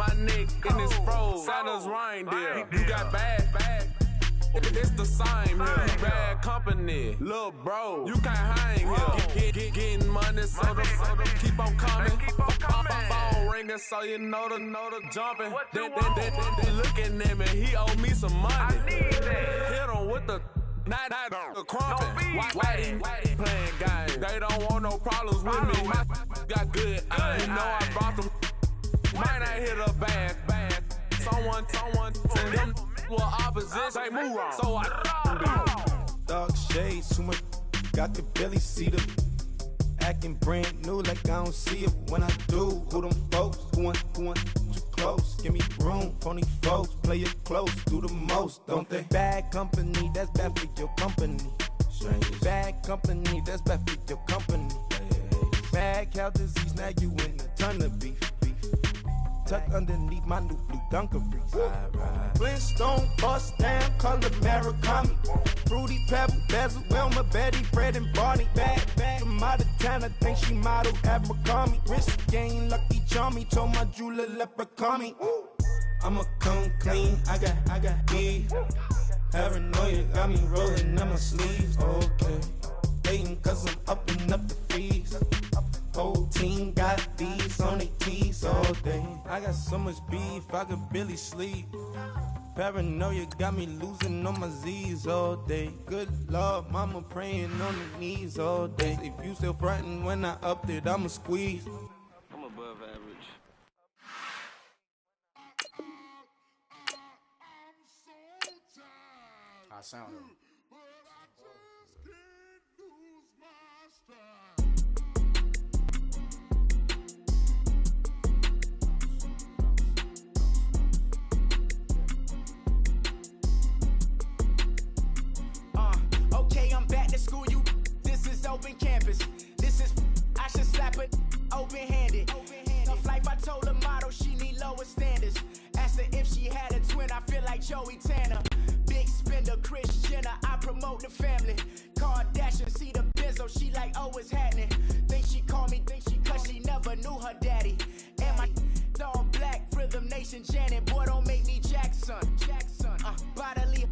my neck and it's froze. Santa's reindeer. You got bad. It's the same here. Bad company, little bro. You can't hang here. Getting money, so the keep on coming. Phone ringing, so you know the jumping. They looking at me. He owe me some money. I need that. Hit him with the the crumping. Why playing games? They don't want no problems with me. My got good. You know I brought them. Might not hit a bad. Someone send them. Well, opposition, they move wrong. So I dark shades, too much. Got the belly see them. Acting brand new like I don't see it when I do. Who them folks? Who want too close? Give me room, phony folks. Play it close, do the most, don't they? Bad company, that's bad for your company. Strangers. Bad company, that's bad for your company. Bad cow disease, now you in a ton of beef. Tucked underneath my new blue Dunkaroos. Flintstone bust down, color Murakami. Fruity Pebble, Bezel, Wilma, Betty, Fred, and Barney. Bad from out of town, I think she modeled Abercrombie. Wrist game, Lucky Charmy, told my jeweler leprechaun. I'ma come clean, I got beef. Paranoia got me rolling on my sleeves. Okay, hating cause I'm upping up the fees. Whole team got these on their tees all day. I got so much beef, I could barely sleep. Paranoia got me losing on my Z's all day. Good Lord, mama praying on the knees all day. If you still frontin' when I upped it, I'ma squeeze. I'm above average. I sound it. Okay, I'm back to school, you. This is open campus. This is, I should slap it open-handed. Tough life, I told the model she need lower standards. Asked her if she had a twin, I feel like Joey Tanner. Big spender, Kris Jenner, I promote the family. Kardashian, see the Benzo, she like, oh, it's happening. Think she called me, cause she never knew her daddy. And my all black, Rhythm Nation, Janet, boy, don't make me Jackson. Bodily,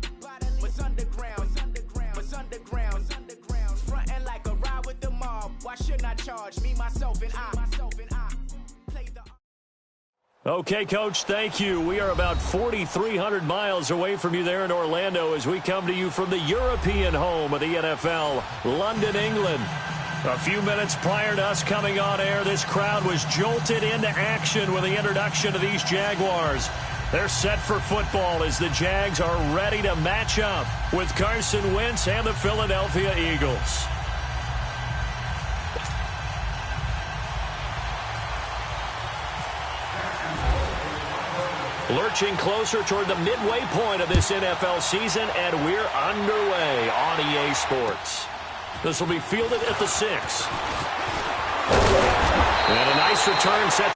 what's underground? What's underground? Frontin' like a ride with the mob. Why shouldn't I charge me, myself, and I? Play the. Okay, Coach, thank you. We are about 4,300 miles away from you there in Orlando as we come to you from the European home of the NFL, London, England. A few minutes prior to us coming on air, this crowd was jolted into action with the introduction of these Jaguars. They're set for football as the Jags are ready to match up with Carson Wentz and the Philadelphia Eagles. Lurching closer toward the midway point of this NFL season, and we're underway on EA Sports. This will be fielded at the 6. And a nice return set.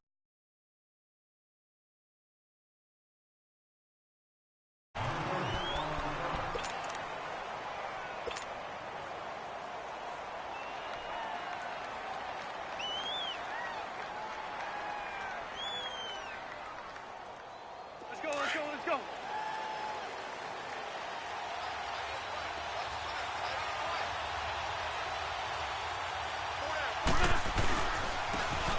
Let's go.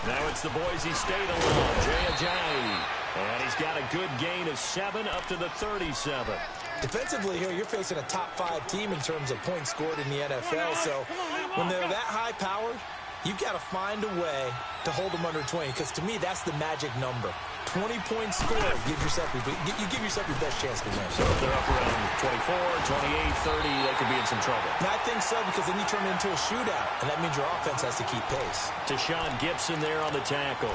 Now it's the Boise State alone, Jay Ajayi. And he's got a good gain of 7 up to the 37. Defensively here, you're facing a top-5 team in terms of points scored in the NFL. So when they're that high-powered, you've got to find a way to hold them under 20, because to me, that's the magic number. 20 points scored, you give yourself your best chance to win. So if they're up around 24, 28, 30, they could be in some trouble. And I think so, because then you turn it into a shootout, and that means your offense has to keep pace. Deshaun Gibson there on the tackle.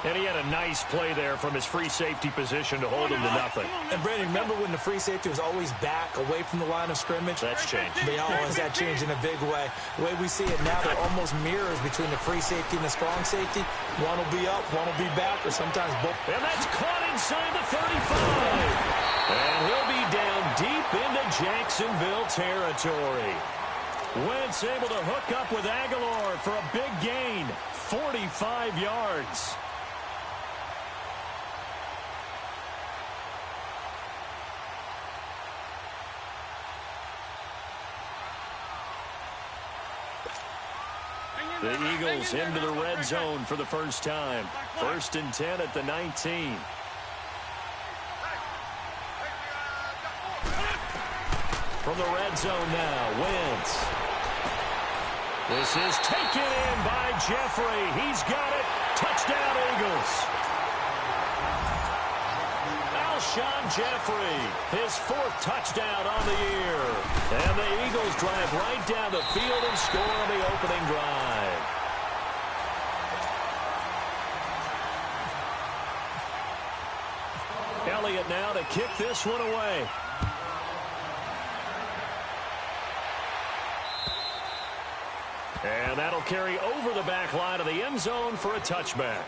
And he had a nice play there from his free safety position to hold him to nothing. And, Brandon, remember when the free safety was always back, away from the line of scrimmage? That's changed. But has that changed in a big way? The way we see it now, they're almost mirrors between the free safety and the strong safety. One will be up, one will be back, or sometimes both. And that's caught inside the 35. And he'll be down deep into Jacksonville territory. Wentz able to hook up with Aguilar for a big gain, 45 yards. The Eagles into the red zone for the first time. 1st and 10 at the 19. From the red zone now, Wentz. This is taken in by Jeffrey. He's got it. Touchdown, Eagles. Alshon Jeffrey, his 4th touchdown on the year. And the Eagles drive right down the field and score on the opening drive. Elliott now to kick this one away. And that'll carry over the back line of the end zone for a touchback.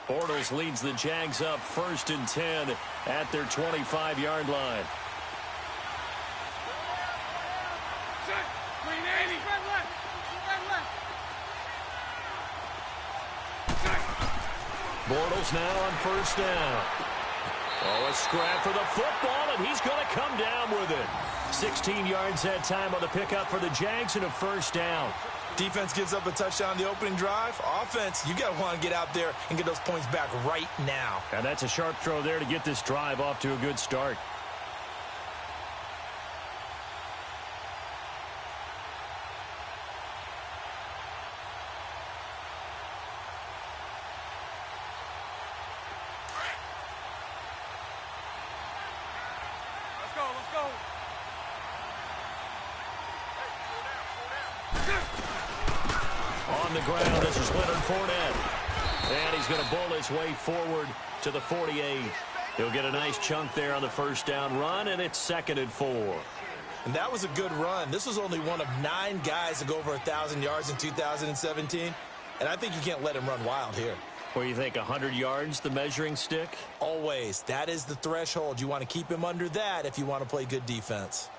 Bortles leads the Jags up 1st and 10 at their 25-yard line. Bortles now on 1st down. Oh, a scrap for the football, and he's going to come down with it. 16 yards that time on the pickup for the Jags and a 1st down. Defense gives up a touchdown on the opening drive. Offense, you got to want to get out there and get those points back right now. And that's a sharp throw there to get this drive off to a good start. On the ground, this is Leonard Fournette. And he's going to bull his way forward to the 48. He'll get a nice chunk there on the 1st down run, and it's 2nd and 4. And that was a good run. This was only one of 9 guys to go over 1,000 yards in 2017. And I think you can't let him run wild here. What do you think, 100 yards, the measuring stick? Always. That is the threshold. You want to keep him under that if you want to play good defense.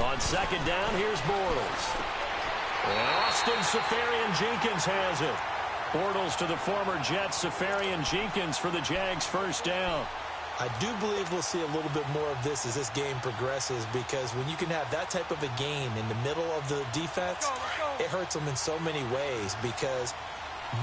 On 2nd down, here's Bortles. Austin Seferian-Jenkins has it. Bortles to the former Jet Seferian-Jenkins for the Jags' 1st down. I do believe we'll see a little bit more of this as this game progresses, because when you can have that type of a gain in the middle of the defense, it hurts them in so many ways, because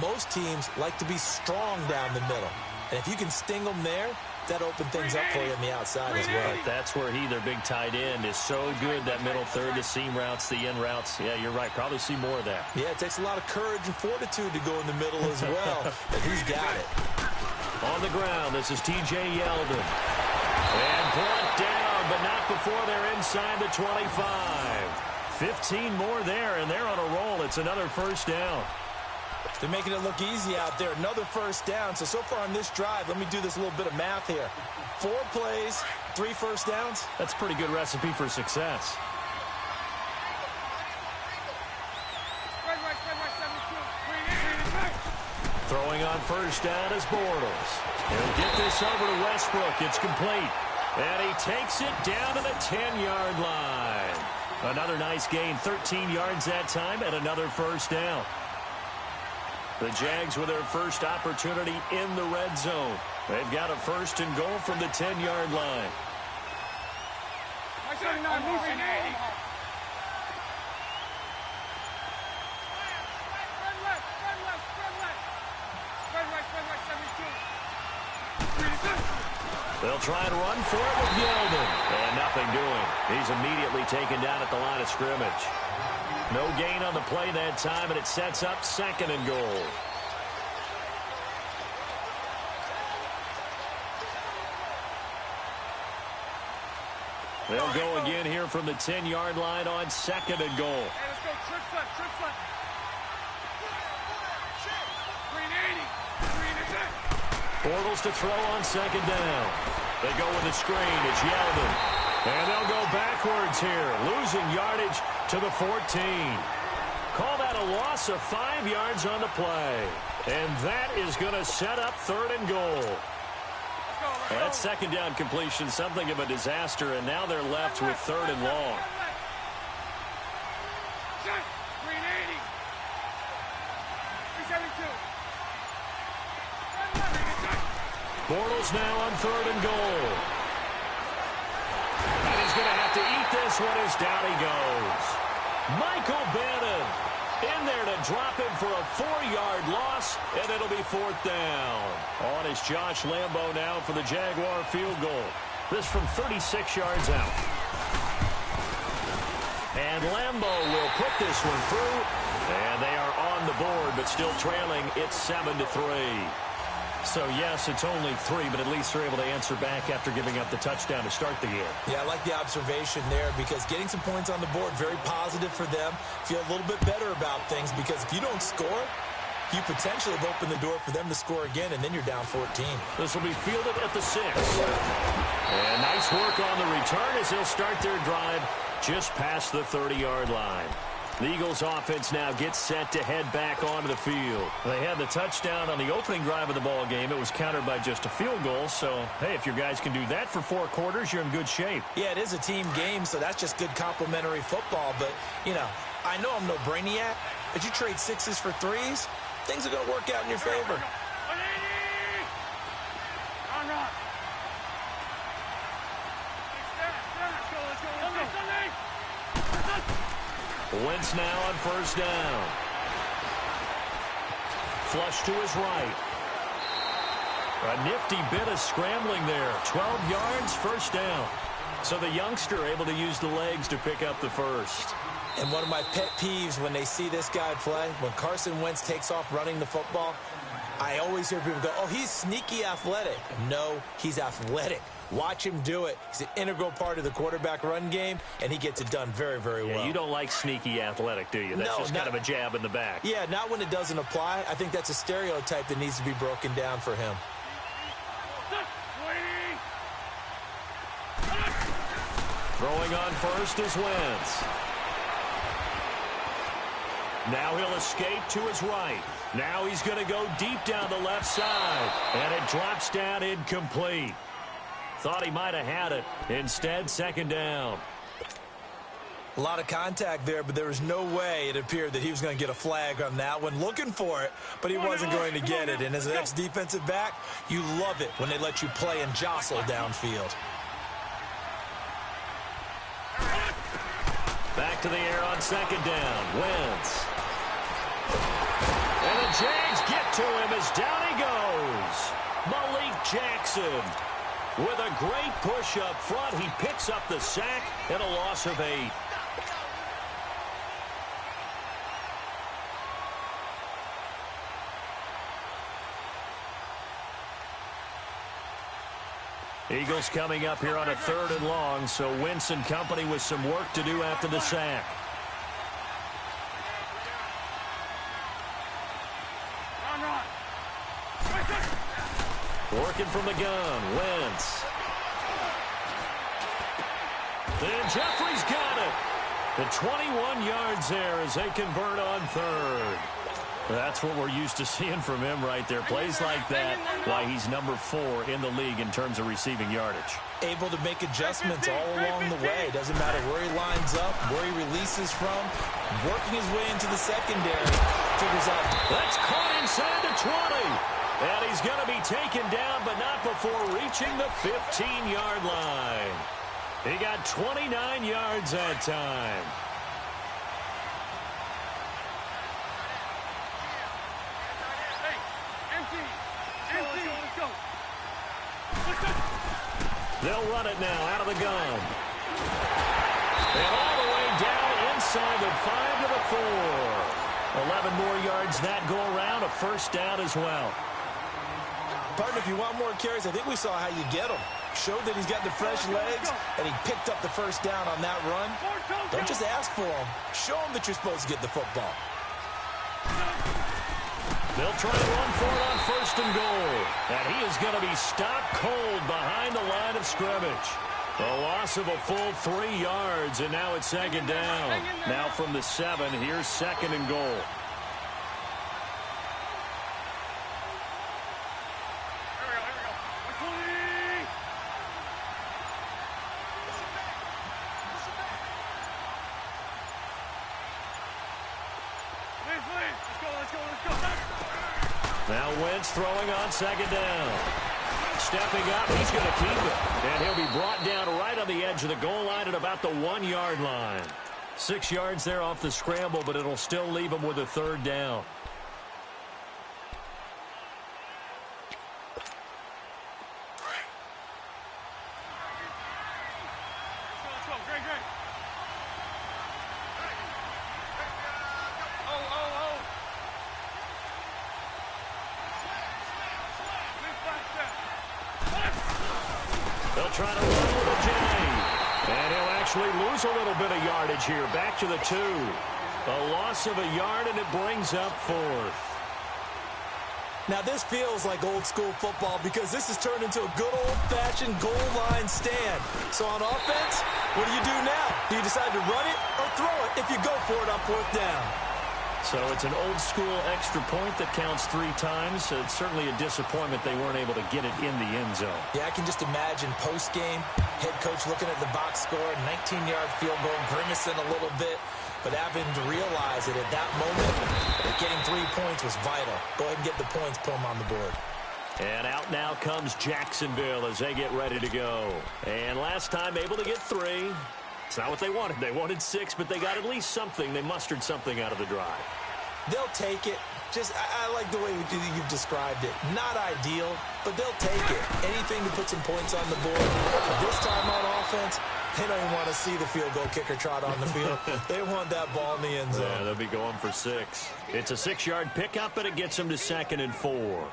most teams like to be strong down the middle. And if you can sting them there, that open things up for you on the outside as well. But that's where their big tight end, is so good, that middle third, the seam routes, the in routes. Yeah, you're right. Probably see more of that. Yeah, it takes a lot of courage and fortitude to go in the middle as well. And he's got it. On the ground, this is T.J. Yeldon. And brought down, but not before they're inside the 25. 15 more there, and they're on a roll. It's another 1st down. They're making it look easy out there. Another 1st down. So far on this drive, let me do this little bit of math here. 4 plays, 3 1st downs. That's a pretty good recipe for success. Throwing on 1st down is Bortles. He'll get this over to Westbrook. It's complete. And he takes it down to the 10-yard line. Another nice gain, 13 yards that time, and another 1st down. The Jags with their first opportunity in the red zone. They've got a 1st and goal from the 10-yard line. They'll try and run for it with Yeldon. And nothing doing. He's immediately taken down at the line of scrimmage. No gain on the play that time, and it sets up 2nd and goal. They'll go again here from the 10-yard line on 2nd and goal. Hey, let's go. Trip front. Bortles to throw on 2nd down. They go with the screen. It's Yeldon. And they'll go backwards here, losing yardage to the 14. Call that a loss of 5 yards on the play. And that is going to set up 3rd and goal. Well, that second down completion, something of a disaster, and now they're left with 3rd and long. Bortles now on 3rd and goal. And he's going to have to eat this one as down he goes. Michael Bannon in there to drop him for a 4-yard loss, and it'll be 4th down. On is Josh Lambo now for the Jaguar field goal. This from 36 yards out. And Lambo will put this one through, and they are on the board, but still trailing. It's 7-3. So, yes, it's only 3, but at least they're able to answer back after giving up the touchdown to start the game. Yeah, I like the observation there because getting some points on the board, very positive for them. Feel a little bit better about things because if you don't score, you potentially have opened the door for them to score again, and then you're down 14. This will be fielded at the 6. And nice work on the return as they'll start their drive just past the 30-yard line. The Eagles offense now gets set to head back onto the field. They had the touchdown on the opening drive of the ball game. It was countered by just a field goal. So, hey, if your guys can do that for 4 quarters, you're in good shape. Yeah, it is a team game, so that's just good complimentary football. But, you know, I know I'm no brainiac, but you trade 6s for 3s, things are going to work out in your favor. Wentz now on 1st down. Flush to his right. A nifty bit of scrambling there. 12 yards, 1st down. So the youngster able to use the legs to pick up the 1st. And one of my pet peeves when they see this guy play, when Carson Wentz takes off running the football, I always hear people go, oh, he's sneaky athletic. No, he's athletic. Watch him do it. He's an integral part of the quarterback run game, and he gets it done very, very well. You don't like sneaky athletic, do you? That's just kind of a jab in the back. Yeah, not when it doesn't apply. I think that's a stereotype that needs to be broken down for him. Throwing on 1st is Wentz. Now he'll escape to his right. Now he's going to go deep down the left side, and it drops down incomplete. Thought he might have had it. Instead, 2nd down. A lot of contact there, but there was no way it appeared that he was going to get a flag on that one. Looking for it, but he wasn't going to get it. And as an ex-defensive back, you love it when they let you play and jostle downfield. Back to the air on 2nd down. Wentz. And the Jags get to him as down he goes. Malik Jackson. With a great push up front, he picks up the sack and a loss of 8. Eagles coming up here on a 3rd and long, so Wentz and company with some work to do after the sack. Working from the gun, Wentz. And Jeffrey's got it. The 21 yards there as they convert on 3rd. That's what we're used to seeing from him right there. Plays like that, why he's number 4 in the league in terms of receiving yardage. Able to make adjustments all along the way. Doesn't matter where he lines up, where he releases from. Working his way into the secondary. Figures out. That's caught inside the 20. And he's going to be taken down, but not before reaching the 15-yard line. He got 29 yards that time. They'll run it now out of the gun. And all the way down inside the 5 to the 4. 11 more yards that go around, a 1st down as well. Partner, if you want more carries, I think we saw how you get him. Showed that he's got the fresh legs, and he picked up the 1st down on that run. Don't just ask for him. Show him that you're supposed to get the football. They'll try to run for it on 1st and goal. And he is going to be stopped cold behind the line of scrimmage. A loss of a full 3 yards, and now it's second down. Now from the 7, here's second and goal. Now Wentz throwing on second down. Stepping up, he's going to keep it. And he'll be brought down right on the edge of the goal line at about the 1-yard line. 6 yards there off the scramble, but it'll still leave him with a third down. They'll try to run with a J. And he'll actually lose a little bit of yardage here. Back to the 2. A loss of a yard, and it brings up 4th. Now, this feels like old-school football because this has turned into a good old-fashioned goal line stand. So on offense, what do you do now? Do you decide to run it or throw it if you go for it on 4th down? So it's an old-school extra point that counts 3 times. So it's certainly a disappointment they weren't able to get it in the end zone. Yeah, I can just imagine post-game, head coach looking at the box score, 19-yard field goal, grimacing a little bit, but having to realize that at that moment, getting 3 points was vital. Go ahead and get the points, put them on the board. And out now comes Jacksonville as they get ready to go. And last time able to get 3. It's not what they wanted. They wanted 6, but they got at least something. They mustered something out of the drive. They'll take it. I like the way you've described it. Not ideal, but they'll take it. Anything to put some points on the board. This time on offense, they don't want to see the field goal kicker trot on the field. They want that ball in the end zone. Yeah, they'll be going for 6. It's a 6-yard pickup, and it gets them to 2nd and 4.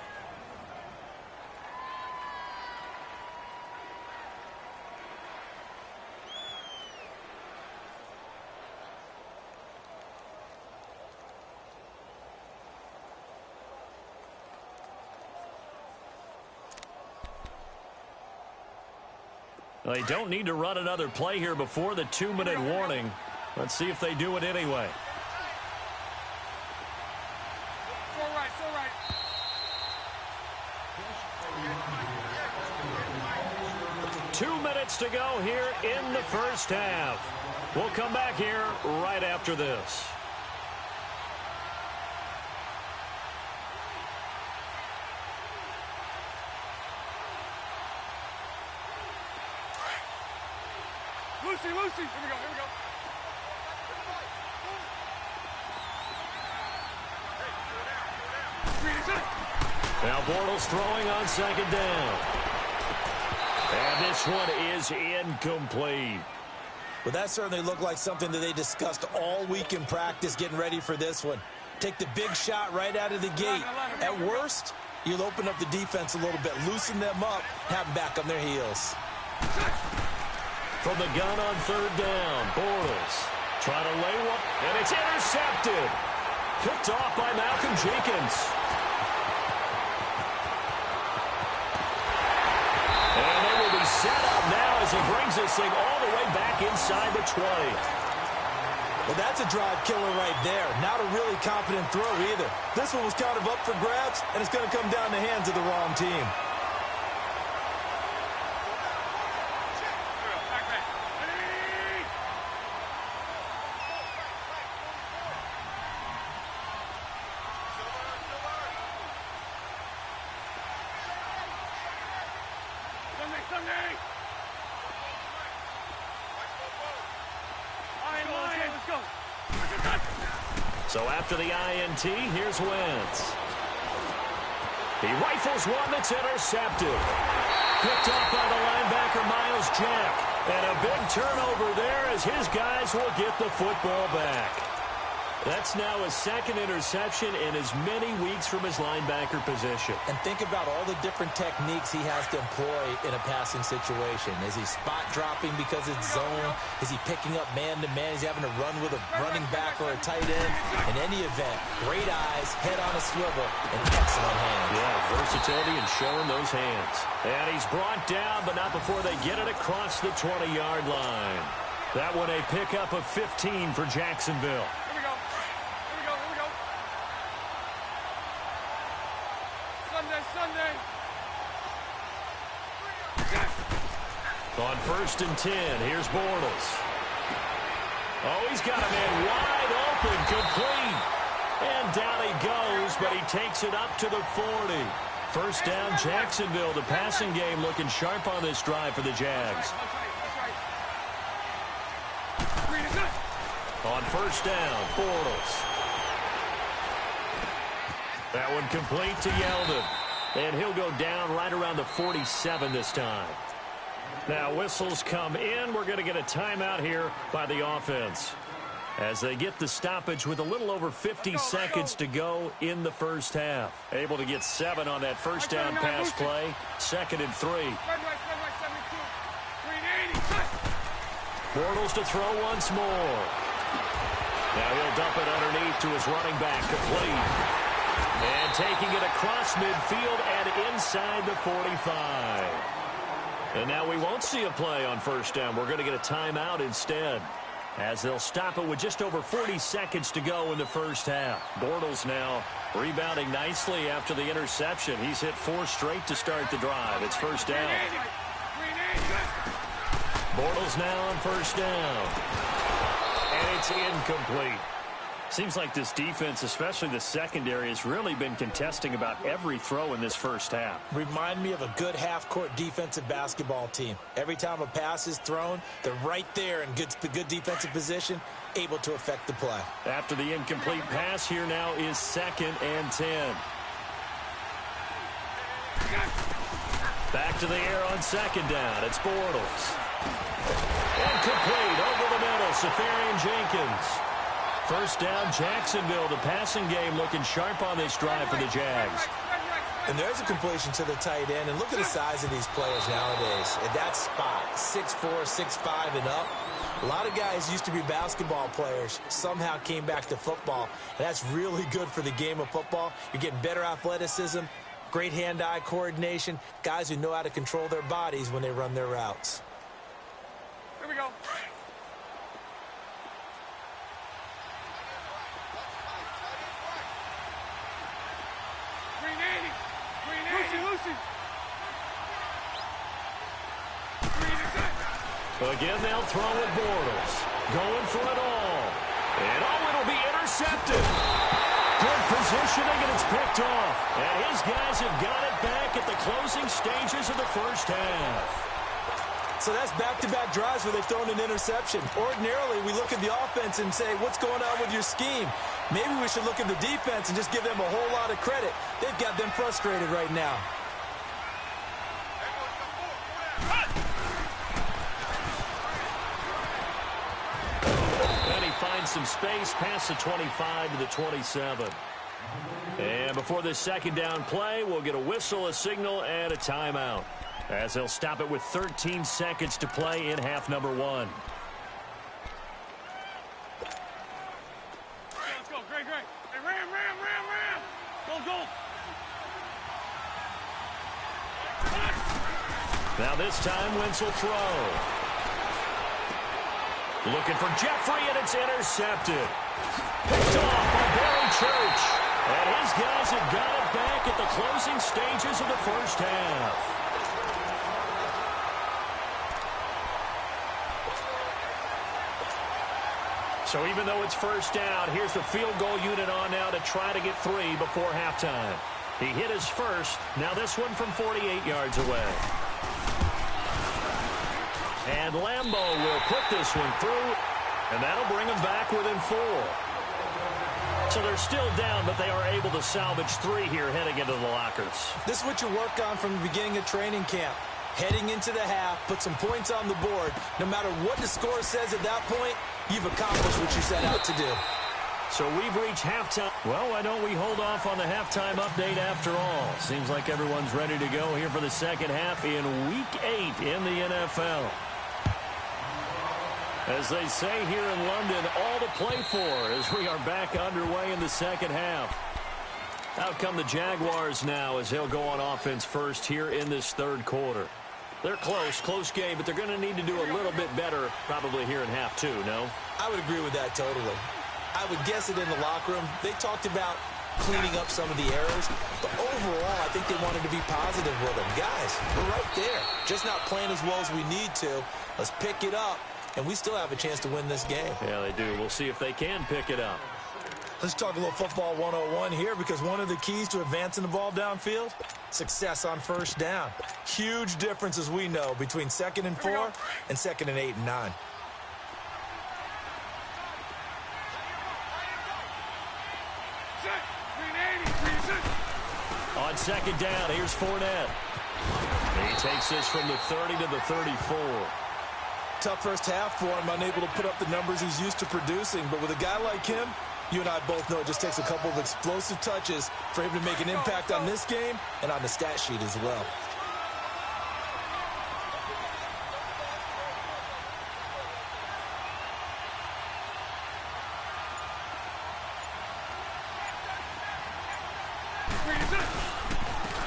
They don't need to run another play here before the 2-minute warning. Let's see if they do it anyway. So right. 2 minutes to go here in the first half. We'll come back here right after this. Lucy. Here we go. Now Bortles throwing on second down. And this one is incomplete. Well, that certainly looked like something that they discussed all week in practice getting ready for this one. Take the big shot right out of the gate. At worst, you'll open up the defense a little bit, loosen them up, have them back on their heels. From the gun on third down, Bortles trying to lay one, and it's intercepted. Picked off by Malcolm Jenkins. And they will be set up now as he brings this thing all the way back inside the 20. Well, that's a drive killer right there. Not a really confident throw either. This one was kind of up for grabs, and it's going to come down the hands of the wrong team. So after the INT, here's Wentz. He rifles one that's intercepted. Picked off by the linebacker, Miles Jack. And a big turnover there as his guys will get the football back. That's now his second interception in as many weeks from his linebacker position. And think about all the different techniques he has to employ in a passing situation. Is he spot dropping because it's zone? Is he picking up man-to-man? Is he having to run with a running back or a tight end? In any event, great eyes, head on a swivel, and excellent hands. Yeah, versatility and showing those hands. And he's brought down, but not before they get it across the 20-yard line. That one a pickup of 15 for Jacksonville. Sunday. On 1st and 10, here's Bortles. Oh, he's got a man wide open, complete. And down he goes, but he takes it up to the 40. First down, Jacksonville. The passing game looking sharp on this drive for the Jags. On 1st down, Bortles. That one complete to Yeldon. And he'll go down right around the 47 this time. Now whistles come in. We're going to get a timeout here by the offense as they get the stoppage with a little over 50 seconds to go in the first half. Able to get 7 on that first down pass play. 2nd and 3. Bortles to throw once more. Now he'll dump it underneath to his running back, complete. And taking it across midfield and inside the 45. And now we won't see a play on first down. We're going to get a timeout instead, as they'll stop it with just over 40 seconds to go in the first half. Bortles now rebounding nicely after the interception. He's hit 4 straight to start the drive. It's first down. Bortles now on first down. And it's incomplete. Seems like this defense, especially the secondary, has really been contesting about every throw in this first half. Remind me of a good half-court defensive basketball team. Every time a pass is thrown, they're right there in good defensive position, able to affect the play. After the incomplete pass, here now is 2nd and 10. Back to the air on 2nd down. It's Bortles. Incomplete over the middle. Safarian Jenkins. First down, Jacksonville. The passing game looking sharp on this drive for the Jags. And there's a completion to the tight end. And look at the size of these players nowadays. At that spot, 6'4", 6'5", and up. A lot of guys used to be basketball players, somehow came back to football. And that's really good for the game of football. You're getting better athleticism, great hand-eye coordination, guys who know how to control their bodies when they run their routes. Here we go. Lucy. Again, they'll throw with Bortles. Going for it all. And it'll be intercepted. Good positioning, and it's picked off. And his guys have got it back at the closing stages of the first half. So that's back-to-back drives where they've thrown an interception. Ordinarily, we look at the offense and say, what's going on with your scheme? Maybe we should look at the defense and just give them a whole lot of credit. They've got them frustrated right now. And he finds some space past the 25 to the 27. And before this second down play, we'll get a whistle, a signal, and a timeout, as they'll stop it with 13 seconds to play in half number 1. Let's go. Great. Hey, ram. Go. Now this time, Wentz will throw. Looking for Jeffrey, and it's intercepted. Picked off by Barry Church. And his guys have got it back at the closing stages of the first half. So even though it's first down, here's the field goal unit on now to try to get 3 before halftime. He hit his first. Now this one from 48 yards away. And Lambeau will put this one through, and that'll bring them back within 4. So they're still down, but they are able to salvage 3 here heading into the lockers. This is what you work on from the beginning of training camp. Heading into the half, put some points on the board. No matter what the score says at that point, you've accomplished what you set out to do. So we've reached halftime. Well, why don't we hold off on the halftime update after all? Seems like everyone's ready to go here for the second half in Week 8 in the NFL. As they say here in London, all to play for as we are back underway in the second half. Out come the Jaguars now as they'll go on offense first here in this third quarter. They're close game, but they're going to need to do a little bit better probably here in half two, no? I would agree with that totally. I would guess it in the locker room. They talked about cleaning up some of the errors, but overall, I think they wanted to be positive with them. Guys, we're right there. Just not playing as well as we need to. Let's pick it up, and we still have a chance to win this game. Yeah, they do. We'll see if they can pick it up. Let's talk a little football 101 here, because one of the keys to advancing the ball downfield, success on first down. Huge difference, as we know, between 2nd and 4 and 2nd and 8 and 9. On second down, here's Fournette. He takes this from the 30 to the 34. Tough first half for him, unable to put up the numbers he's used to producing. But with a guy like him, you and I both know it just takes a couple of explosive touches for him to make an impact on this game and on the stat sheet as well.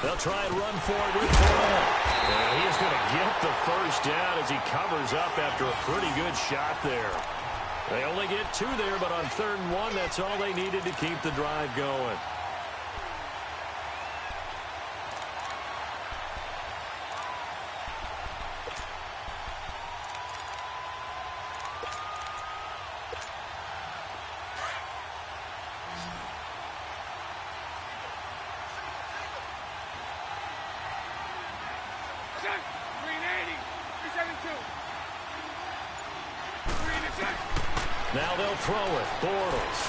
They'll try and run for it with Fournette. And he is going to get the first down as he covers up after a pretty good shot there. They only get 2 there, but on 3rd and 1, that's all they needed to keep the drive going. Now they'll throw it. Bortles.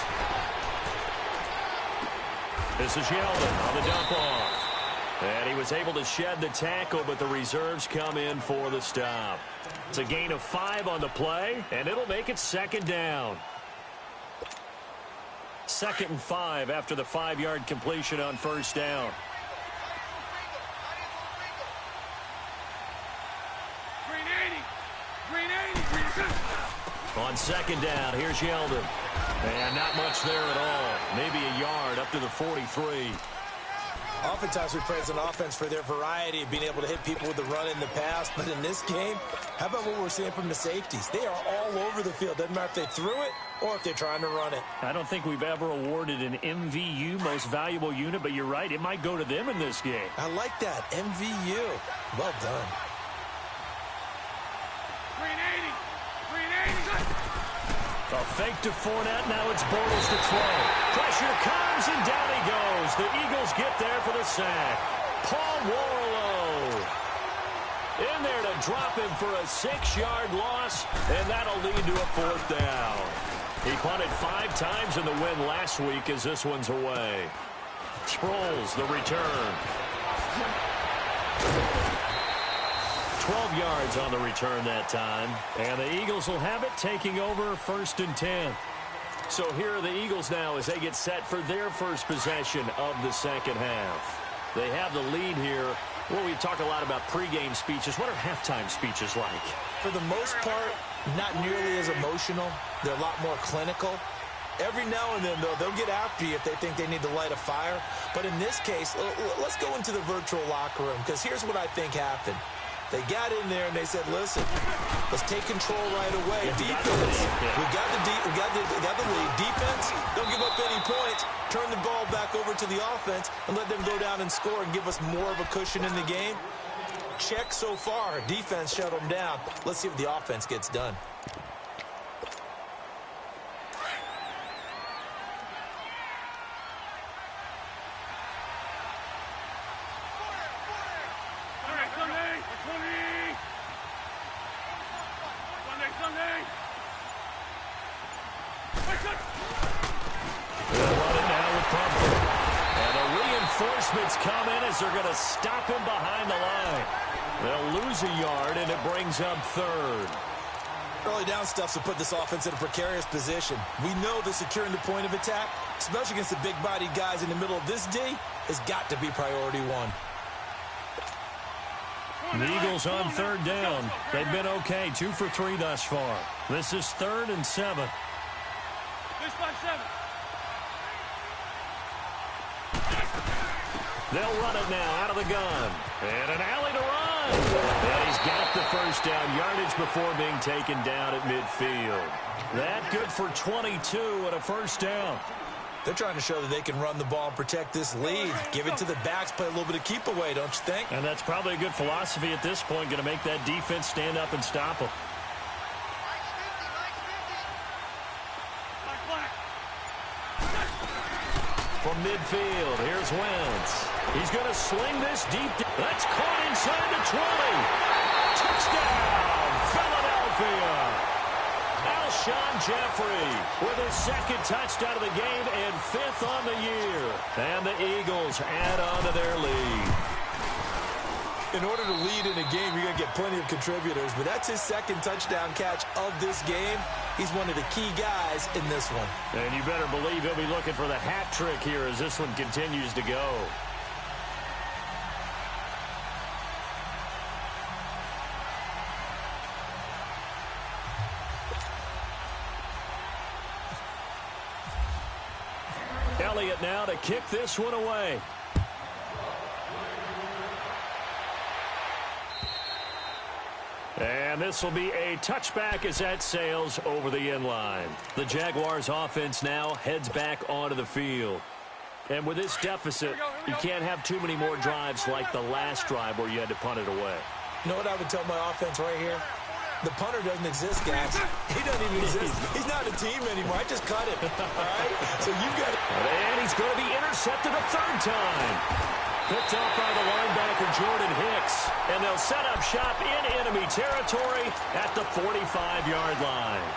This is Yeldon on the dump off. And he was able to shed the tackle, but the reserves come in for the stop. It's a gain of 5 on the play, and it'll make it 2nd down. 2nd and 5 after the 5-yard completion on first down. On 2nd down, here's Yeldon. And not much there at all. Maybe a yard up to the 43. Oftentimes we praise an offense for their variety of being able to hit people with the run in the pass. But in this game, how about what we're seeing from the safeties? They are all over the field. Doesn't matter if they threw it or if they're trying to run it. I don't think we've ever awarded an MVU, most valuable unit, but you're right. It might go to them in this game. I like that. MVU. Well done. A fake to Fournette. Now it's Bortles to throw. Pressure comes, and down he goes. The Eagles get there for the sack. Paul Warlow in there to drop him for a 6-yard loss, and that'll lead to a 4th down. He punted 5 times in the win last week as this one's away. Sproles, the return. 12 yards on the return that time. And the Eagles will have it, taking over 1st and 10. So here are the Eagles now as they get set for their first possession of the second half. They have the lead here. Well, we talk a lot about pregame speeches. What are halftime speeches like? For the most part, not nearly as emotional. They're a lot more clinical. Every now and then, though, they'll get after you if they think they need to light a fire. But in this case, let's go into the virtual locker room, because here's what I think happened. They got in there and they said, listen, let's take control right away. Defense, we got the lead. Defense, don't give up any points. Turn the ball back over to the offense and let them go down and score and give us more of a cushion in the game. Check so far. Defense shut them down. Let's see if the offense gets done. Come in as they're going to stop him behind the line. They'll lose a yard, and it brings up 3rd. Early down stuffs will put this offense in a precarious position. We know that securing the point of attack, especially against the big-bodied guys in the middle of this D, has got to be priority one. The Eagles on third down. They've been okay, 2 for 3 thus far. This is 3rd and 7. They'll run it now out of the gun. And an alley to run. And he's got the first down yardage before being taken down at midfield. That good for 22 and a first down. They're trying to show that they can run the ball and protect this lead. Give it to the backs, play a little bit of keep away, don't you think? And that's probably a good philosophy at this point, going to make that defense stand up and stop them. From midfield, here's Wentz. He's going to sling this deep. That's caught inside the 20. Touchdown, Philadelphia. Alshon Jeffrey with his 2nd touchdown of the game and 5th on the year. And the Eagles add on to their lead. In order to lead in a game, you're going to get plenty of contributors, but that's his 2nd touchdown catch of this game. He's one of the key guys in this one. And you better believe he'll be looking for the hat trick here as this one continues to go. Elliott now to kick this one away. And this will be a touchback as that sails over the end line. The Jaguars offense now heads back onto the field. And with this deficit, you can't have too many more drives like the last drive where you had to punt it away. You know what I would tell my offense right here? The punter doesn't exist, guys. He doesn't even exist. He's not a team anymore. I just cut him. All right? So you've got to... And he's going to be intercepted a 3rd time. Picked up by the linebacker, Jordan Hicks. And they'll set up shop in enemy territory at the 45-yard line.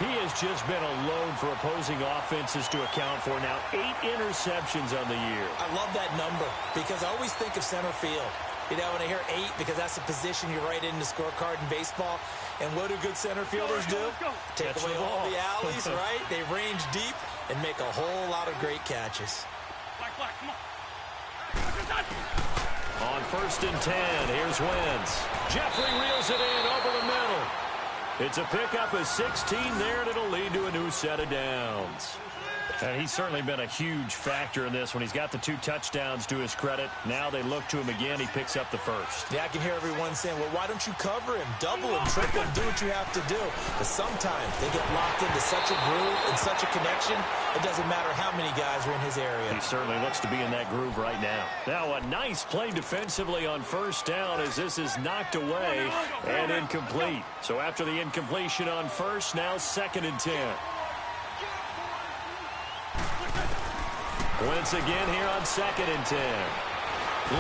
He has just been a load for opposing offenses to account for. Now 8 interceptions on the year. I love that number because I always think of center field. You know, when I hear 8, because that's the position you write in the scorecard in baseball. And what do good center fielders do? Take away all the alleys, right? They range deep and make a whole lot of great catches. On 1st and 10, here's Wentz. Jeffrey reels it in over the middle. It's a pickup of 16 there, and it'll lead to a new set of downs. And he's certainly been a huge factor in this one. He's got the 2 touchdowns to his credit. Now they look to him again. He picks up the 1st. Yeah, I can hear everyone saying, well, why don't you cover him? Double him, triple him, do what you have to do. But sometimes they get locked into such a groove and such a connection, it doesn't matter how many guys are in his area. He certainly looks to be in that groove right now. Now a nice play defensively on 1st down as this is knocked away and incomplete. So after the incompletion on 1st, now 2nd and 10. Wentz again here on 2nd and 10.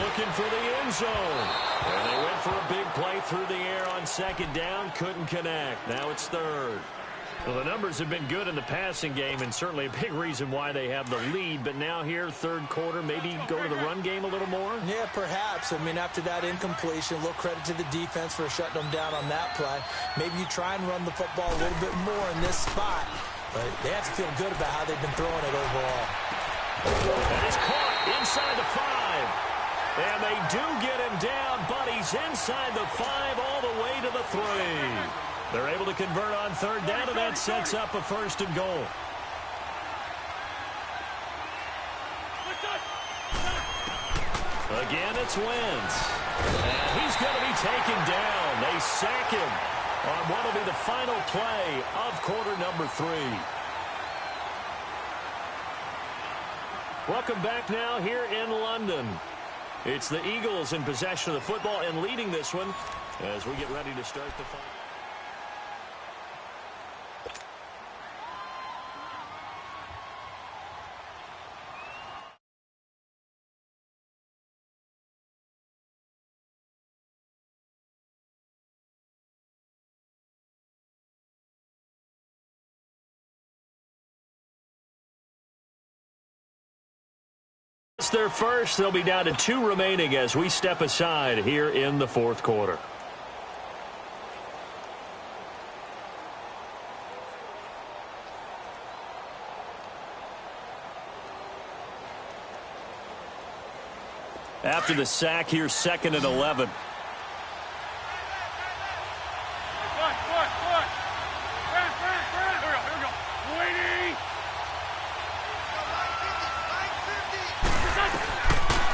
Looking for the end zone. And they went for a big play through the air on 2nd down. Couldn't connect. Now it's 3rd. Well, the numbers have been good in the passing game and certainly a big reason why they have the lead. But now here, 3rd quarter, maybe go to the run game a little more? Yeah, perhaps. I mean, after that incompletion, a little credit to the defense for shutting them down on that play. Maybe you try and run the football a little bit more in this spot. But they have to feel good about how they've been throwing it overall. And it's caught inside the 5. And they do get him down, but he's inside the 5 all the way to the 3. They're able to convert on 3rd down, and that sets up a 1st and goal. Again, it's Wentz. And he's going to be taken down. They sack him on what will be the final play of quarter number 3. Welcome back now here in London. It's the Eagles in possession of the football and leading this one as we get ready to start the final. It's their first. They'll be down to 2 remaining as we step aside here in the 4th quarter. After the sack, here's 2nd and 11.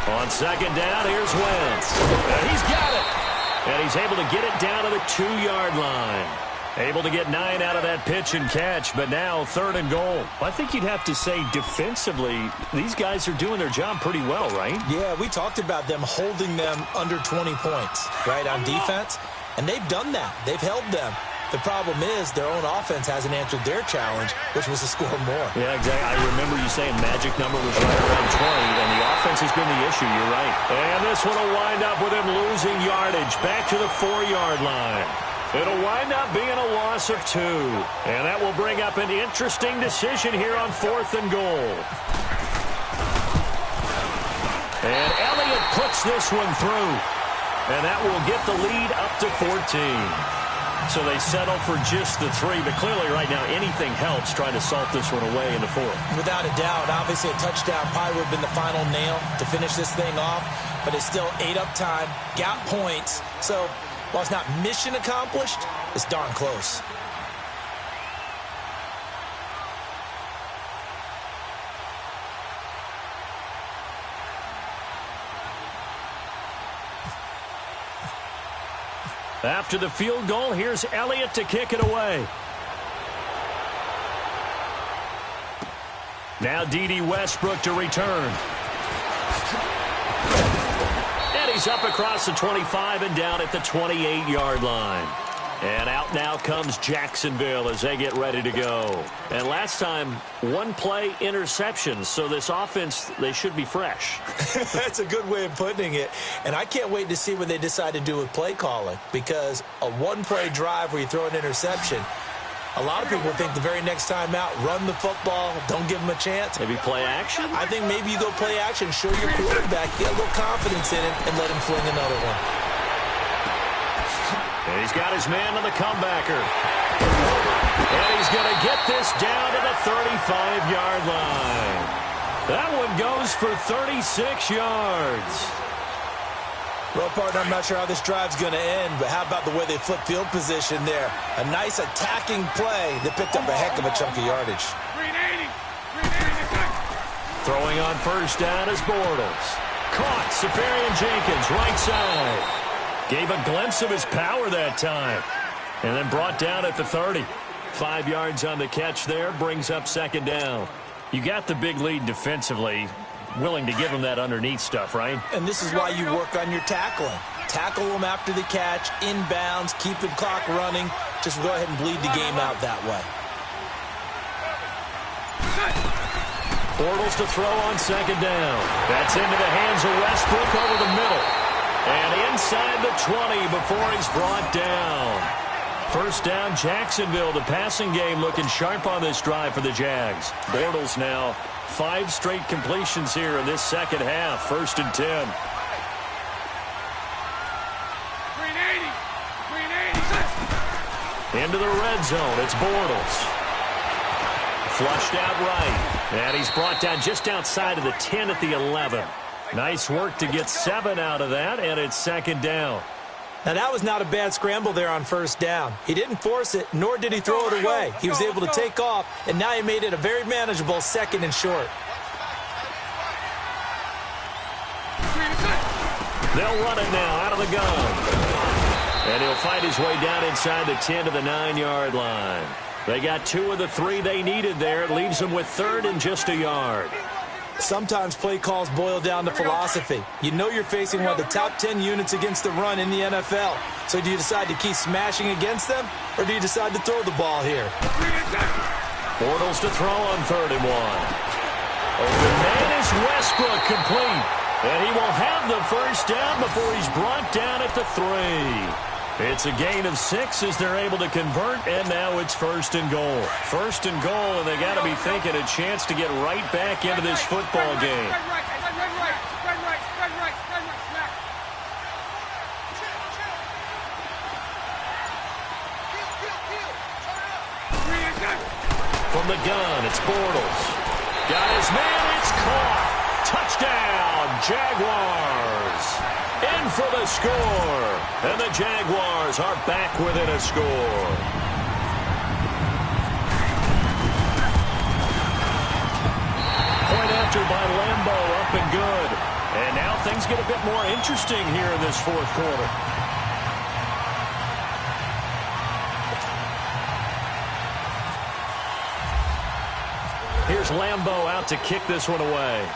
On 2nd down, here's Wentz. And he's got it. And he's able to get it down to the 2-yard line. Able to get 9 out of that pitch and catch, but now 3rd and goal. I think you'd have to say defensively, these guys are doing their job pretty well, right? Yeah, we talked about them holding them under 20 points, right, on defense. And they've done that. They've held them. The problem is their own offense hasn't answered their challenge, which was to score more. Yeah, exactly. I remember you saying magic number was right around 20, and the offense has been the issue. You're right. And this one will wind up with him losing yardage back to the 4-yard line. It'll wind up being a loss of 2. And that will bring up an interesting decision here on 4th and goal. And Elliott puts this one through. And that will get the lead up to 14. So they settle for just the 3, but clearly right now anything helps trying to salt this one away in the 4th. Without a doubt, obviously a touchdown probably would have been the final nail to finish this thing off, but it's still 8-up time, got points. So while it's not mission accomplished, it's darn close. After the field goal, here's Elliott to kick it away. Now D.D. Westbrook to return. And he's up across the 25 and down at the 28-yard line. And out now comes Jacksonville as they get ready to go. And last time, 1-play interceptions. So this offense, they should be fresh. That's a good way of putting it. And I can't wait to see what they decide to do with play calling. Because a 1-play drive where you throw an interception, a lot of people think the very next time out, run the football, don't give them a chance. Maybe play action? I think maybe you go play action, show your quarterback, get a little confidence in it, and let him fling another one. And he's got his man on the comebacker. And he's going to get this down to the 35-yard line. That one goes for 36 yards. Well, partner, I'm not sure how this drive's going to end, but how about the way they flip field position there? A nice attacking play that picked up a heck of a chunk of yardage. Throwing on 1st down is Bortles. Caught. Safarian Jenkins, right side. Gave a glimpse of his power that time. And then brought down at the 30. 5 yards on the catch there. Brings up 2nd down. You got the big lead defensively. Willing to give him that underneath stuff, right? And this is why you work on your tackling. Tackle them after the catch, inbounds, keep the clock running. Just go ahead and bleed the game out that way. Bortles to throw on 2nd down. That's into the hands of Westbrook over the middle. And inside the 20 before he's brought down. 1st down, Jacksonville. The passing game looking sharp on this drive for the Jags. Bortles now 5 straight completions here in this 2nd half. 1st and 10. Into the red zone. It's Bortles. Flushed out right. And he's brought down just outside of the 10 at the 11. Nice work to get 7 out of that, and it's 2nd down. Now, that was not a bad scramble there on 1st down. He didn't force it, nor did he throw it away. He was able to take off, and now he made it a very manageable 2nd and short. They'll run it now out of the gun. And he'll find his way down inside the 10 to the 9-yard line. They got 2 of the 3 they needed there. It leaves them with 3rd and just a yard. Sometimes play calls boil down to philosophy. You know you're facing one of the top 10 units against the run in the NFL. So do you decide to keep smashing against them, or do you decide to throw the ball here? Bortles to throw on 3rd and 1. Open man is Westbrook, complete. And he will have the 1st down before he's brought down at the 3. It's a gain of 6 as they're able to convert, and now it's 1st and goal. 1st and goal, and they got to be thinking a chance to get right back into this football game. From the gun, it's Bortles. Got his man, it's caught. touchdown, Jaguars. In for the score. And the Jaguars are back within a score. Point after by Lambo, up and good. And now things get a bit more interesting here in this fourth quarter. Here's Lambo out to kick this one away.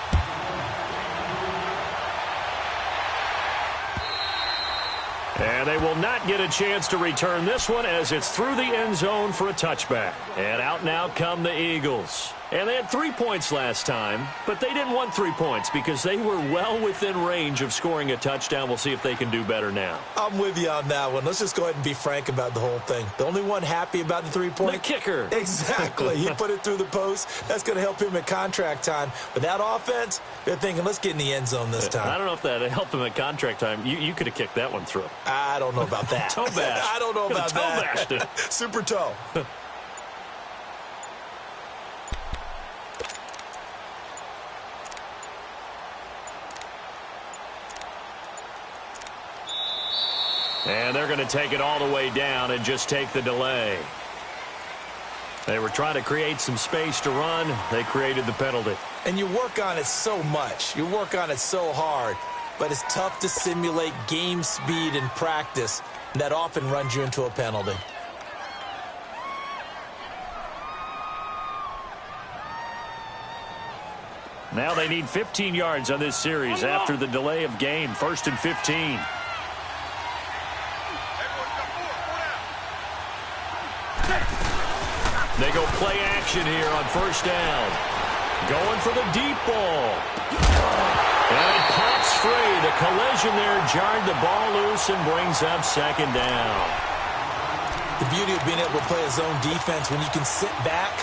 And they will not get a chance to return this one as it's through the end zone for a touchback. And out now come the Eagles. And they had 3 points last time, but they didn't want 3 points because they were well within range of scoring a touchdown. We'll see if they can do better now. I'm with you on that one. Let's just go ahead and be frank about the whole thing. The only one happy about the 3-point? The kicker. Exactly. He put it through the post. That's going to help him at contract time. But that offense, they're thinking, let's get in the end zone this time. I don't know if that helped him at contract time. You could have kicked that one through. I don't know about that. Toe bash. I don't know about toe that. Bashed it. Super toe. And they're going to take it all the way down and just take the delay. They were trying to create some space to run. They created the penalty. And you work on it so much. You work on it so hard. But it's tough to simulate game speed in practice. That often runs you into a penalty. Now they need 15 yards on this series after the delay of game. 1st and 15. They go play action here on 1st down. Going for the deep ball. And it pops free. The collision there jarred the ball loose and brings up 2nd down. The beauty of being able to play a zone defense when you can sit back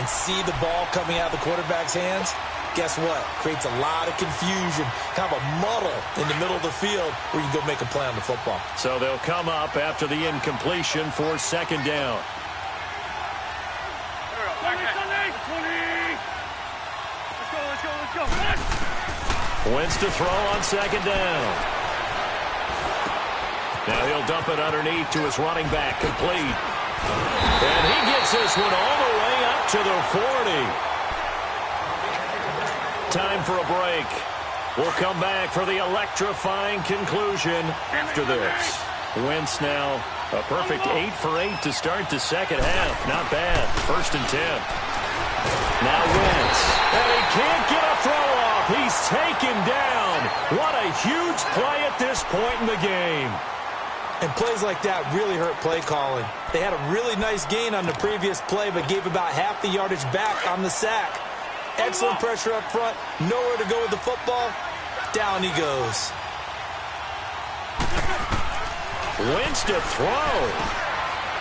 and see the ball coming out of the quarterback's hands, guess what? Creates a lot of confusion, kind of a muddle in the middle of the field where you can go make a play on the football. So they'll come up after the incompletion for 2nd down. Wentz to throw on 2nd down. Now he'll dump it underneath to his running back, complete. And he gets this one all the way up to the 40. Time for a break. We'll come back for the electrifying conclusion after this. Wentz now a perfect 8 for 8 to start the 2nd half. Not bad. 1st and 10. Now Wentz. And he can't get a throw off. He's taken down. What a huge play at this point in the game. And plays like that really hurt play calling. They had a really nice gain on the previous play, but gave about half the yardage back on the sack. Excellent pressure up front. Nowhere to go with the football. Down he goes. Wentz to throw.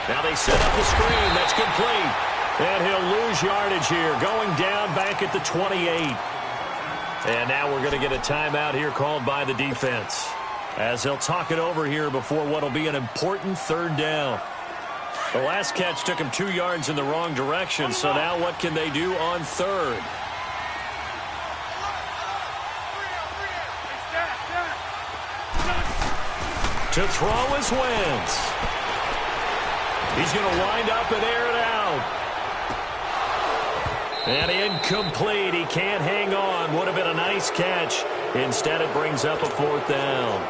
Now they set up the screen. That's complete. And he'll lose yardage here. Going down back at the 28. And now we're going to get a timeout here called by the defense, as they'll talk it over here before what will be an important 3rd down. The last catch took him 2 yards in the wrong direction, so now what can they do on 3rd? To throw is Wentz. He's going to wind up and air it out. And incomplete. He can't hang on. Would have been a nice catch. Instead, it brings up a 4th down.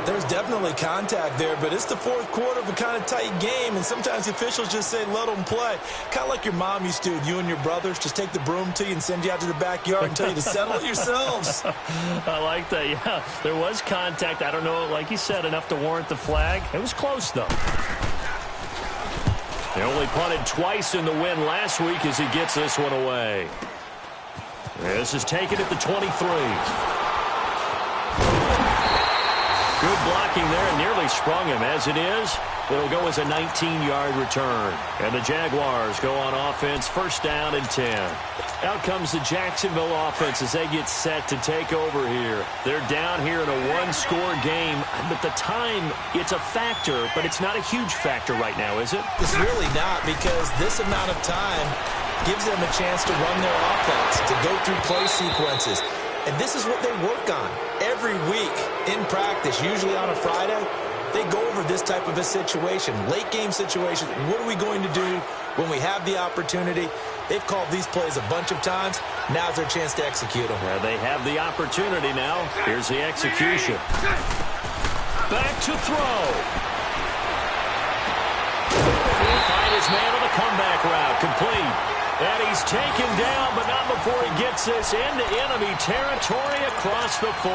There's definitely contact there, but it's the 4th quarter of a kind of tight game, and sometimes the officials just say, let them play. Kind of like your mom used to, you and your brothers, just take the broom to you and send you out to the backyard and tell you to settle it yourselves. I like that, yeah. There was contact. I don't know, like you said, enough to warrant the flag. It was close, though. They only punted twice in the win last week as he gets this one away. This is taken at the 23. Good blocking there and nearly sprung him. As it is, it'll go as a 19-yard return. And the Jaguars go on offense, 1st down and 10. Out comes the Jacksonville offense as they get set to take over here. They're down here in a 1-score game, but the time, it's a factor, but it's not a huge factor right now, is it? It's really not, because this amount of time, gives them a chance to run their offense, to go through play sequences. And this is what they work on every week in practice, usually on a Friday. They go over this type of a situation, late game situation. What are we going to do when we have the opportunity? They've called these plays a bunch of times. Now's their chance to execute them. Yeah, they have the opportunity now. Here's the execution. Back to throw. He'll find his man on the comeback route. Complete. And he's taken down, but not before he gets this into enemy territory across the 40.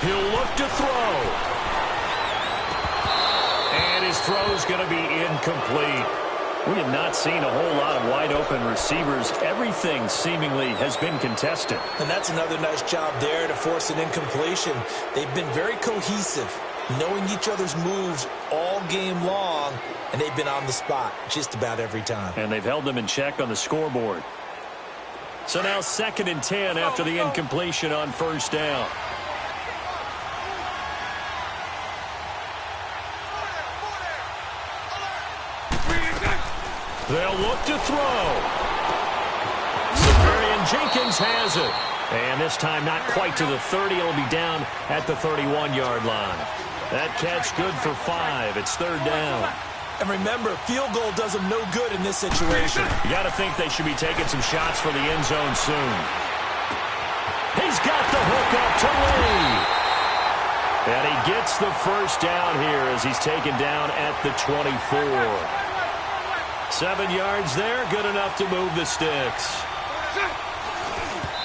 He'll look to throw. And his throw's going to be incomplete. We have not seen a whole lot of wide-open receivers. Everything seemingly has been contested. And that's another nice job there to force an incompletion. They've been very cohesive, knowing each other's moves all game long, and they've been on the spot just about every time. And they've held them in check on the scoreboard. So now 2nd and 10 after the incompletion on first down. They'll look to throw. Severian Jenkins has it. And this time not quite to the 30. It'll be down at the 31-yard line. That catch good for 5. It's 3rd down. And remember, field goal does them no good in this situation. You got to think they should be taking some shots for the end zone soon. He's got the hook up to Lee. And he gets the first down here as he's taken down at the 24. 7 yards there, good enough to move the sticks.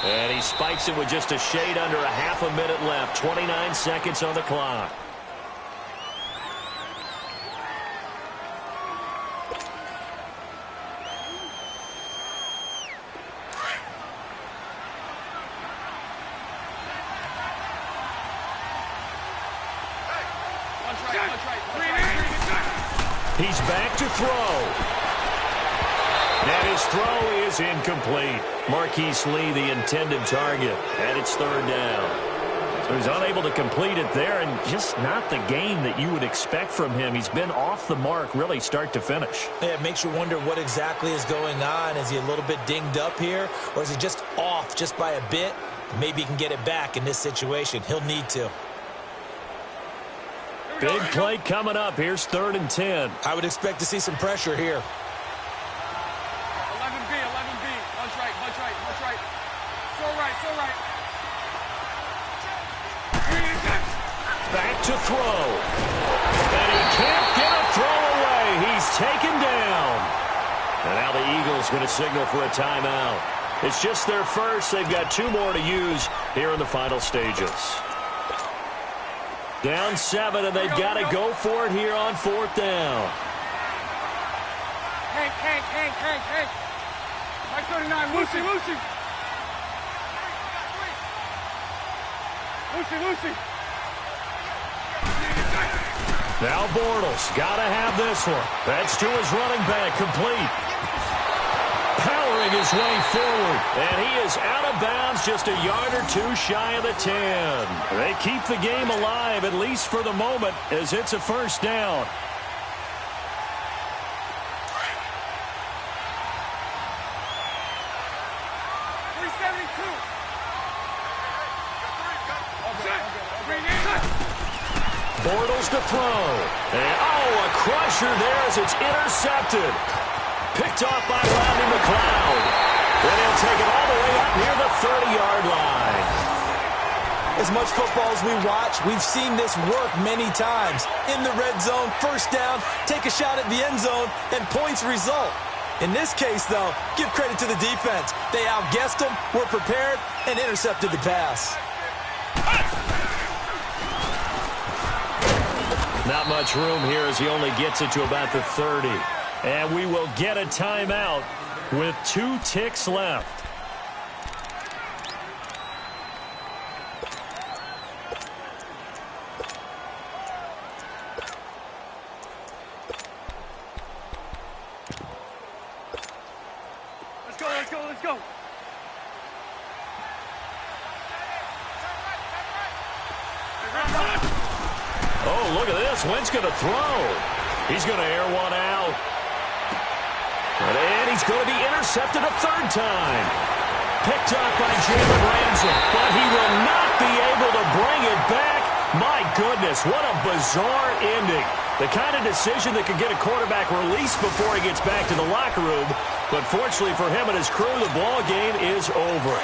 And he spikes it with just a shade under a half a minute left. 29 seconds on the clock. He's back to throw. And his throw is incomplete. Marquise Lee, the intended target, and it's 3rd down. So he's unable to complete it there, and just not the game that you would expect from him. He's been off the mark, really, start to finish. Yeah, it makes you wonder what exactly is going on. Is he a little bit dinged up here, or is he just off just by a bit? Maybe he can get it back in this situation. He'll need to. Big play coming up. Here's 3rd and 10. I would expect to see some pressure here. 11B. Bunch right. So right. Back to throw. And he can't get a throw away. He's taken down. And now the Eagles going to signal for a timeout. It's just their first. They've got 2 more to use here in the final stages. Down 7, and they've got to go for it here on 4th down. Hank. Mike 39, Lucy. Now Bortles, got to have this one. That's to his running back, complete. Powering his way forward, and he is out of bounds just a yard or 2 shy of the 10. They keep the game alive, at least for the moment, as it's a first down. Bortles to throw. And, a crusher there as it's intercepted. Picked off by Rodney McLeod. And he'll take it all the way up near the 30-yard line. As much football as we watch, we've seen this work many times. In the red zone, first down, take a shot at the end zone, and points result. In this case, though, give credit to the defense. They outguessed them, were prepared, and intercepted the pass. Not much room here as he only gets it to about the 30. And we will get a timeout with 2 ticks left. Let's go. Oh, look at this. Wentz going to throw. He's going to air one out. And he's going to be intercepted a third time. Picked up by Jalen Ramsey, but he will not be able to bring it back. My goodness, what a bizarre ending. The kind of decision that could get a quarterback released before he gets back to the locker room. But fortunately for him and his crew, the ball game is over.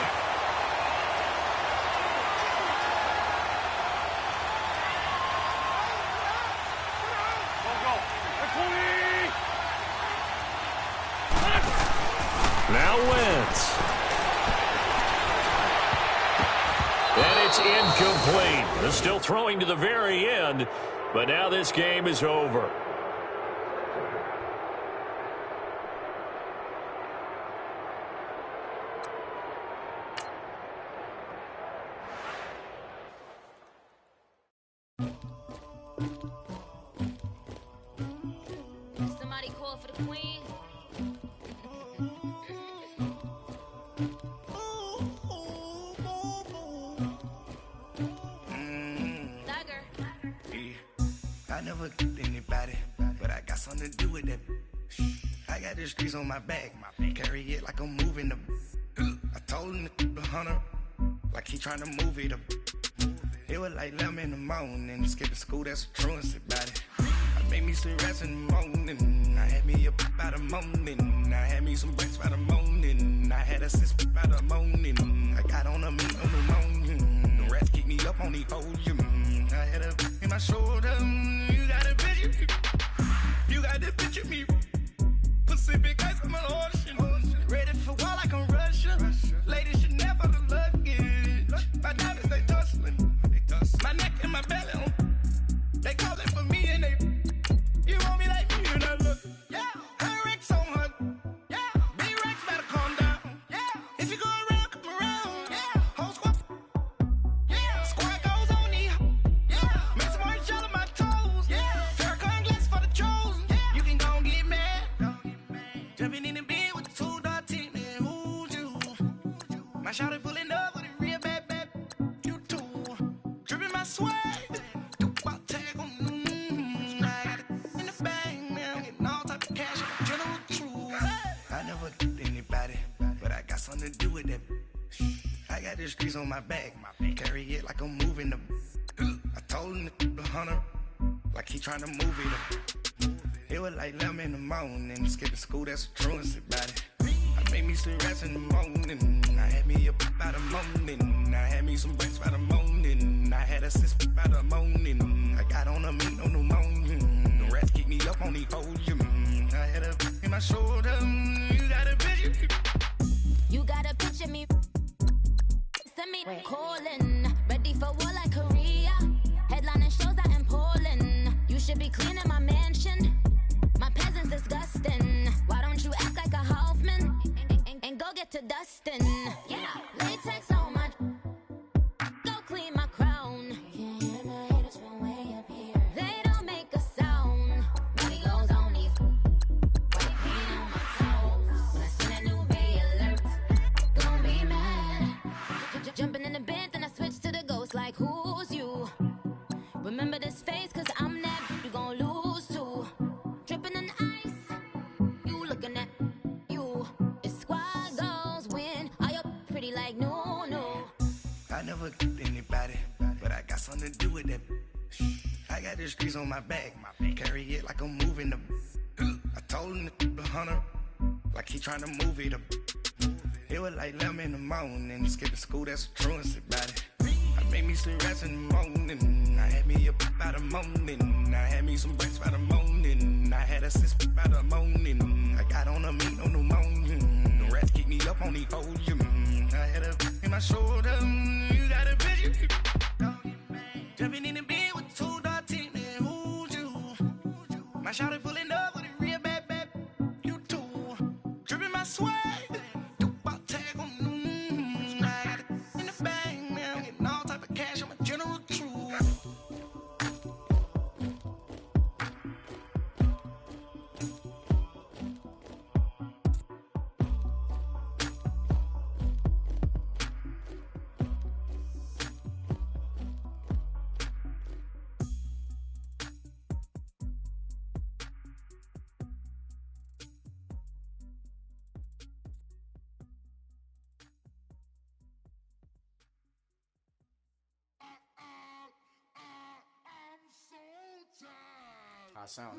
Now Wentz. And it's incomplete. They're still throwing to the very end, but now this game is over. Somebody call for the queen. I never did anybody, but I got something to do with that. I got the streets on my back, carry it like I'm moving the. I told him the hunter, like he trying to move it up. It was like 11 in the morning, skip to school, that's a truancy about it. I made me some rest in the morning, I had me up by the morning. I had me some breaks by the morning, I had a sis by the morning. I got on a meat on the morning, the rats keep me up on the volume. I had a in my shoulder, you got a picture, you got the picture me. Pacific ice on my ocean, ready for war like I'm Russian. Ladies should never the luggage, my diamonds they tussling. My neck and my belly, they calling for me and they, you want me like me and I look, yeah, her Rex on her, yeah, big Rex better calm down, yeah, if you go around, come around, yeah, whole squad, yeah, squad goes on me, yeah, make some orange out of my toes, yeah, Farrakhan glass for the chosen, yeah, you can go and get mad, jumping in the bed with the 2 dot team, man, who's you, my shawty pulling up with a real bad, you too. Dripping my swag, do my tag on. I got it in the bag, man. I'm getting all type of cash. General true. I never did anybody, but I got something to do with that. I got the streets on my back, carry it like I'm moving the. I told him the hunter, like he trying to move it up. It was like 11 in the morning, skip to school, that's a truancy about it. I made me some rest in the morning, I had me up by the morning. I had me some breaks by the morning, I had a sis by the morning. I got on a meat on the morning, the rats keep me up on the volume. I had a in my shoulder, you got a picture. You got a picture me. Send me calling. Ready for war like Korea. Headlining shows out in Poland. You should be cleaning my mansion. My peasants disgusting. Why don't you act like a Hoffman and go get to dustin'? Yeah, latex on my. Go clean my crown. Can't hear my haters from way up here. They don't make a sound. Money goes on these. White paint on my toes. When I see that new be alert, gonna be mad. Jumping in the bed, then I switch to the ghost like who's you? Remember this face, cause I'm that you gon' lose too. Dripping in ice, you looking at you. It's squad goals win. Are you pretty like no? I never did anybody, but I got something to do with that. I got the streets on my back, carry it like I'm moving the. I told him the hunter, like he trying to move it up. It was like 11 in the morning, skip to school, that's a truancy about it. I made me some rest in the morning, I had me up by the morning. I had me some breaks by the morning, I had a sis by the morning. I got on a meat on the morning, the rats keep me up on the volume. I had a in my shoulder, you got a picture. Jumping in the bed with 2 dot team, man, who's you? My shawty pulling up with a real bad, you too. Dripping my swag. sound.